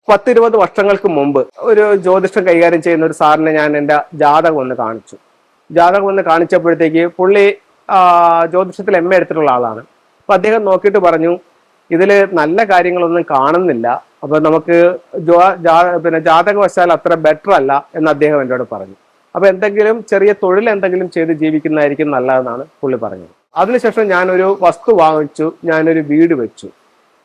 10-20 വർഷങ്ങൾക്ക് മുമ്പ് ഒരു ജ്യോതിഷം കൈകാര്യം ചെയ്യുന്ന ഒരു സാറിനെ ഞാൻ എൻ്റെ ജാതകം ഒന്ന് കാണിച്ചു. ജാതകം ഒന്ന് കാണിച്ചപ്പോഴത്തേക്ക് പുള്ളി ജ്യോതിഷത്തിൽ MA എടുത്തിട്ടുള്ള ആളാണ്. അപ്പൊ അദ്ദേഹം നോക്കിയിട്ട് പറഞ്ഞു, ഇതിൽ നല്ല കാര്യങ്ങളൊന്നും കാണുന്നില്ല, അപ്പൊ നമുക്ക് ജാതകവശാൽ അത്ര ബെറ്റർ അല്ല എന്ന് അദ്ദേഹം എന്നോട് പറഞ്ഞു. അപ്പൊ എന്തെങ്കിലും ചെറിയ തൊഴിൽ എന്തെങ്കിലും ചെയ്ത് ജീവിക്കുന്നതായിരിക്കും നല്ലതെന്നാണ് പുള്ളി പറഞ്ഞത്. അതിനുശേഷം ഞാനൊരു വസ്തു വാങ്ങിച്ചു, ഞാനൊരു വീട് വെച്ചു.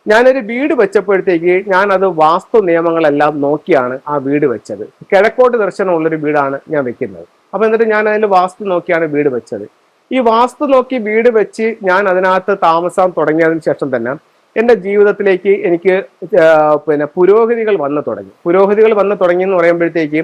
ഞാനൊരു വീട് വെച്ചപ്പോഴത്തേക്ക് ഞാൻ അത് വാസ്തു നിയമങ്ങളെല്ലാം നോക്കിയാണ് ആ വീട് വെച്ചത്. കിഴക്കോട്ട് ദർശനമുള്ളൊരു വീടാണ് ഞാൻ വെക്കുന്നത്. അപ്പൊ എന്നിട്ട് ഞാൻ അതിൽ വാസ്തു നോക്കിയാണ് വീട് വെച്ചത്. ഈ വാസ്തു നോക്കി വീട് വെച്ച് ഞാൻ അതിനകത്ത് താമസം തുടങ്ങിയതിന് ശേഷം തന്നെ എൻ്റെ ജീവിതത്തിലേക്ക് എനിക്ക് പുരോഗതികൾ വന്നു തുടങ്ങി എന്ന് പറയുമ്പോഴത്തേക്ക്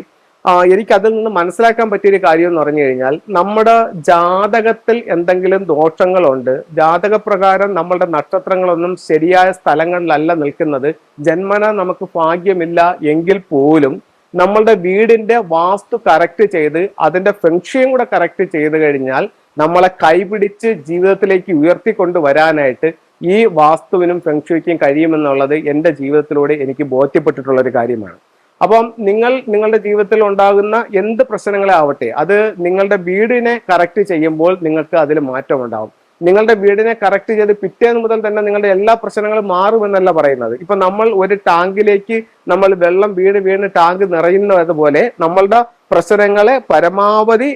എനിക്ക് അതിൽ നിന്ന് മനസ്സിലാക്കാൻ പറ്റിയൊരു കാര്യം എന്ന് പറഞ്ഞു കഴിഞ്ഞാൽ, നമ്മുടെ ജാതകത്തിൽ എന്തെങ്കിലും ദോഷങ്ങളുണ്ട്, ജാതകപ്രകാരം നമ്മളുടെ നക്ഷത്രങ്ങളൊന്നും ശരിയായ സ്ഥലങ്ങളിലല്ല നിൽക്കുന്നത്, ജന്മന നമുക്ക് ഭാഗ്യമില്ല എങ്കിൽ പോലും നമ്മളുടെ വീടിന്റെ വാസ്തു കറക്റ്റ് ചെയ്ത് അതിന്റെ ഫെങ്ഷിയും കൂടെ കറക്റ്റ് ചെയ്ത് കഴിഞ്ഞാൽ നമ്മളെ കൈപിടിച്ച് ജീവിതത്തിലേക്ക് ഉയർത്തിക്കൊണ്ട് വരാനായിട്ട് ഈ വാസ്തുവിനും ഫെങ്ഷുയ്ക്കും കഴിയുമെന്നുള്ളത് എൻ്റെ ജീവിതത്തിലൂടെ എനിക്ക് ബോധ്യപ്പെട്ടിട്ടുള്ള ഒരു കാര്യമാണ്. അപ്പം നിങ്ങളുടെ ജീവിതത്തിൽ ഉണ്ടാകുന്ന എന്ത് പ്രശ്നങ്ങളെ ആവട്ടെ, അത് നിങ്ങളുടെ വീടിനെ കറക്റ്റ് ചെയ്യുമ്പോൾ നിങ്ങൾക്ക് അതിൽ മാറ്റം ഉണ്ടാവും. നിങ്ങളുടെ വീടിനെ കറക്റ്റ് ചെയ്ത് പിറ്റേന്ന് മുതൽ തന്നെ നിങ്ങളുടെ എല്ലാ പ്രശ്നങ്ങളും മാറുമെന്നല്ല പറയുന്നത്. ഇപ്പൊ നമ്മൾ ഒരു ടാങ്കിലേക്ക് നമ്മൾ വെള്ളം വീണ് ടാങ്ക് നിറയുന്നതുപോലെ നമ്മളുടെ പ്രശ്നങ്ങളെ പരമാവധി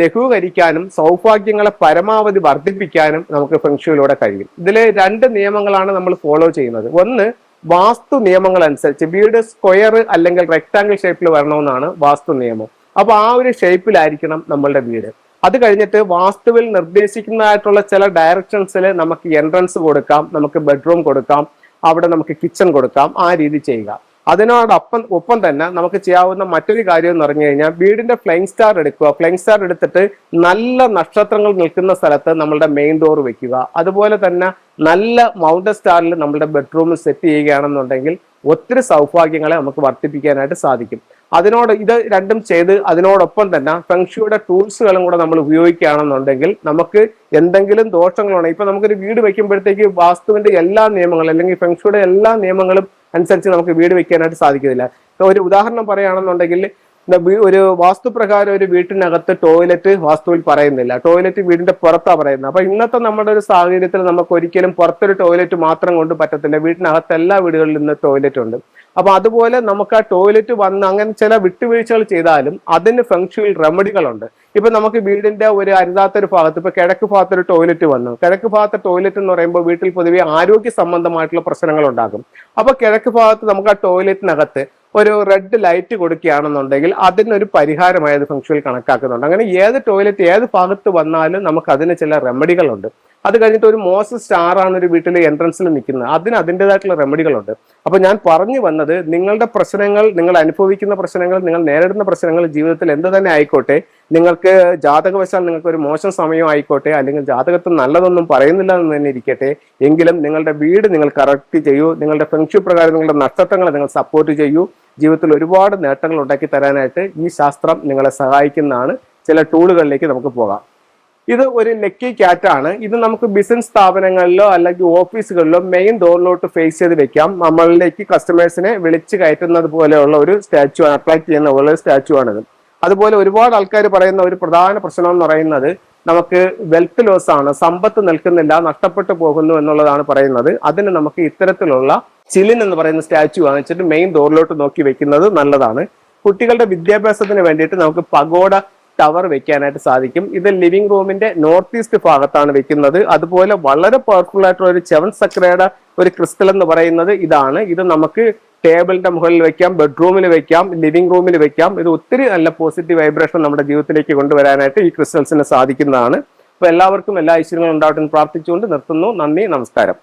ലഘൂകരിക്കാനും സൗഭാഗ്യങ്ങളെ പരമാവധി വർദ്ധിപ്പിക്കാനും നമുക്ക് ഫെങ്ഷുയിലൂടെ കഴിയും. ഇതിൽ 2 നിയമങ്ങളാണ് നമ്മൾ ഫോളോ ചെയ്യുന്നത്. ഒന്ന്, വാസ്തു നിയമങ്ങൾ അനുസരിച്ച് വീട് സ്ക്വയർ അല്ലെങ്കിൽ റെക്ടാങ്കിൾ ഷേപ്പിൽ വരണമെന്നാണ് വാസ്തു നിയമം. അപ്പൊ ആ ഒരു ഷേപ്പിലായിരിക്കണം നമ്മളുടെ വീട്. അത് കഴിഞ്ഞിട്ട് വാസ്തുവിൽ നിർദ്ദേശിക്കുന്നതായിട്ടുള്ള ചില ഡയറക്ഷൻസിൽ നമുക്ക് എൻട്രൻസ് കൊടുക്കാം, നമുക്ക് ബെഡ്റൂം കൊടുക്കാം, അവിടെ നമുക്ക് കിച്ചൺ കൊടുക്കാം, ആ രീതി ചെയ്യുക. ഒപ്പം തന്നെ നമുക്ക് ചെയ്യാവുന്ന മറ്റൊരു കാര്യം എന്ന് പറഞ്ഞു കഴിഞ്ഞാൽ, വീടിന്റെ ഫ്ലൈങ് സ്റ്റാർ എടുക്കുക. ഫ്ലൈങ് സ്റ്റാർ എടുത്തിട്ട് നല്ല നക്ഷത്രങ്ങൾ നിൽക്കുന്ന സ്ഥലത്ത് നമ്മളുടെ മെയിൻ ഡോർ വെക്കുക. അതുപോലെ തന്നെ നല്ല മൗണ്ടൻ സ്റ്റാറിൽ നമ്മളുടെ ബെഡ്റൂം സെറ്റ് ചെയ്യുകയാണെന്നുണ്ടെങ്കിൽ ഒത്തിരി സൗഭാഗ്യങ്ങളെ നമുക്ക് വർദ്ധിപ്പിക്കാനായിട്ട് സാധിക്കും. ഇത് രണ്ടും ചെയ്ത് അതിനോടൊപ്പം തന്നെ ഫെങ്ഷുയുടെ ടൂൾസുകളും കൂടെ നമ്മൾ ഉപയോഗിക്കുകയാണെന്നുണ്ടെങ്കിൽ നമുക്ക് എന്തെങ്കിലും ദോഷങ്ങളുണ്ട്. ഇപ്പൊ നമുക്കൊരു വീട് വെക്കുമ്പോഴത്തേക്ക് വാസ്തുവിന്റെ എല്ലാ നിയമങ്ങളും അല്ലെങ്കിൽ ഫെങ്ഷുയുടെ എല്ലാ നിയമങ്ങളും അനുസരിച്ച് നമുക്ക് വീട് വെക്കാനായിട്ട് സാധിക്കുന്നില്ല. ഒരു ഉദാഹരണം പറയുകയാണെന്നുണ്ടെങ്കിൽ, ഒരു വാസ്തുപ്രകാരം ഒരു വീട്ടിനകത്ത് ടോയ്ലറ്റ് വാസ്തുവിൽ പറയുന്നില്ല, ടോയ്ലറ്റ് വീടിന്റെ പുറത്താണ് പറയുന്നത്. അപ്പൊ ഇന്നത്തെ നമ്മുടെ ഒരു സാഹചര്യത്തിൽ നമുക്ക് ഒരിക്കലും പുറത്തൊരു ടോയ്ലറ്റ് മാത്രം കൊണ്ട് പറ്റത്തില്ല. വീട്ടിനകത്ത് എല്ലാ വീടുകളിലും ഇന്ന് ടോയ്ലറ്റ് ഉണ്ട്. അപ്പൊ അതുപോലെ നമുക്ക് ആ ടോയ്ലറ്റ് വന്ന് അങ്ങനെ ചില വിട്ടുവീഴ്ചകൾ ചെയ്താലും അതിന് ഫെങ്ഷുയിൽ റെമഡികളുണ്ട്. ഇപ്പൊ നമുക്ക് വീടിന്റെ ഒരു അരുതാത്തൊരു ഭാഗത്ത്, ഇപ്പൊ കിഴക്ക് ഭാഗത്തൊരു ടോയ്ലറ്റ് വന്നു. കിഴക്ക് ഭാഗത്തെ ടോയ്ലറ്റ് എന്ന് പറയുമ്പോൾ വീട്ടിൽ പൊതുവെ ആരോഗ്യ സംബന്ധമായിട്ടുള്ള പ്രശ്നങ്ങൾ ഉണ്ടാകും. അപ്പൊ കിഴക്ക് ഭാഗത്ത് നമുക്ക് ആ ടോയ്ലറ്റിനകത്ത് ഒരു റെഡ് ലൈറ്റ് കൊടുക്കുകയാണെന്നുണ്ടെങ്കിൽ അതിനൊരു പരിഹാരമായത് ഫെങ്ഷുയിൽ കണക്കാക്കുന്നുണ്ട്. അങ്ങനെ ഏത് ടോയ്ലറ്റ് ഏത് ഭാഗത്ത് വന്നാലും നമുക്ക് അതിന് ചില റെമഡികളുണ്ട്. അത് കഴിഞ്ഞിട്ട് ഒരു മോശം സ്റ്റാറാണ് ഒരു വീട്ടിലെ എൻട്രൻസിൽ നിൽക്കുന്നത്, അതിന് അതിൻ്റെതായിട്ടുള്ള റെമഡികളുണ്ട്. അപ്പൊ ഞാൻ പറഞ്ഞു വന്നത്, നിങ്ങളുടെ പ്രശ്നങ്ങൾ, നിങ്ങൾ അനുഭവിക്കുന്ന പ്രശ്നങ്ങൾ, നിങ്ങൾ നേരിടുന്ന പ്രശ്നങ്ങൾ ജീവിതത്തിൽ എന്ത് തന്നെ ആയിക്കോട്ടെ, നിങ്ങൾക്ക് ജാതകവശാൽ നിങ്ങൾക്ക് ഒരു മോശം സമയം ആയിക്കോട്ടെ, അല്ലെങ്കിൽ ജാതകത്തിൽ നല്ലതൊന്നും പറയുന്നില്ല എന്ന് തന്നെ ഇരിക്കട്ടെ, എങ്കിലും നിങ്ങളുടെ വീട് നിങ്ങൾ കറക്റ്റ് ചെയ്യൂ, നിങ്ങളുടെ ഫെങ്ഷു പ്രകാരം നിങ്ങളുടെ നക്ഷത്രങ്ങളെ നിങ്ങൾ സപ്പോർട്ട് ചെയ്യൂ. ജീവിതത്തിൽ ഒരുപാട് നേട്ടങ്ങൾ ഉണ്ടാക്കി തരാനായിട്ട് ഈ ശാസ്ത്രം നിങ്ങളെ സഹായിക്കുന്നതാണ്. ചില ടൂളുകളിലേക്ക് നമുക്ക് പോകാം. ഇത് ഒരു ലക്കി ക്യാറ്റാണ്. ഇത് നമുക്ക് ബിസിനസ് സ്ഥാപനങ്ങളിലോ അല്ലെങ്കിൽ ഓഫീസുകളിലോ മെയിൻ ഡോറിലോട്ട് ഫേസ് ചെയ്ത് വെക്കാം. നമ്മളിലേക്ക് കസ്റ്റമേഴ്സിനെ വിളിച്ച് കയറ്റുന്നത് പോലെയുള്ള ഒരു സ്റ്റാച്ചു ആണ്, അട്രാക്ട് ചെയ്യുന്ന പോലെ ഒരു സ്റ്റാച്ചു ആണിത്. അതുപോലെ ഒരുപാട് ആൾക്കാർ പറയുന്ന ഒരു പ്രധാന പ്രശ്നം എന്ന് പറയുന്നത് നമുക്ക് വെൽത്ത് ലോസ് ആണ്, സമ്പത്ത് നിൽക്കുന്നില്ല, നഷ്ടപ്പെട്ടു പോകുന്നു എന്നുള്ളതാണ് പറയുന്നത്. അതിന് നമുക്ക് ഇത്തരത്തിലുള്ള ചിലിൻ എന്ന് പറയുന്ന സ്റ്റാച്ചു വാങ്ങിച്ചിട്ട് മെയിൻ ഡോറിലോട്ട് നോക്കി വെക്കുന്നത് നല്ലതാണ്. കുട്ടികളുടെ വിദ്യാഭ്യാസത്തിന് വേണ്ടിയിട്ട് നമുക്ക് പഗോഡ ടവർ വെക്കാനായിട്ട് സാധിക്കും. ഇത് ലിവിംഗ് റൂമിന്റെ നോർത്ത് ഈസ്റ്റ് ഭാഗത്താണ് വെക്കുന്നത്. അതുപോലെ വളരെ പവർഫുൾ ആയിട്ടുള്ള ഒരു 7 ചക്രയുടെ ഒരു ക്രിസ്റ്റൽ എന്ന് പറയുന്നത് ഇതാണ്. ഇത് നമുക്ക് ടേബിളിന്റെ മുകളിൽ വെക്കാം, ബെഡ്റൂമിൽ വെക്കാം, ലിവിംഗ് റൂമിൽ വെക്കാം. ഇത് ഒത്തിരി നല്ല പോസിറ്റീവ് വൈബ്രേഷൻ നമ്മുടെ ജീവിതത്തിലേക്ക് കൊണ്ടുവരാനായിട്ട് ഈ ക്രിസ്റ്റൽസിന് സാധിക്കുന്നതാണ്. അപ്പൊ എല്ലാവർക്കും എല്ലാ ഐശ്വര്യങ്ങളും ഉണ്ടാവട്ടെ എന്ന് പ്രാർത്ഥിച്ചുകൊണ്ട് നിർത്തുന്നു. നന്ദി, നമസ്കാരം.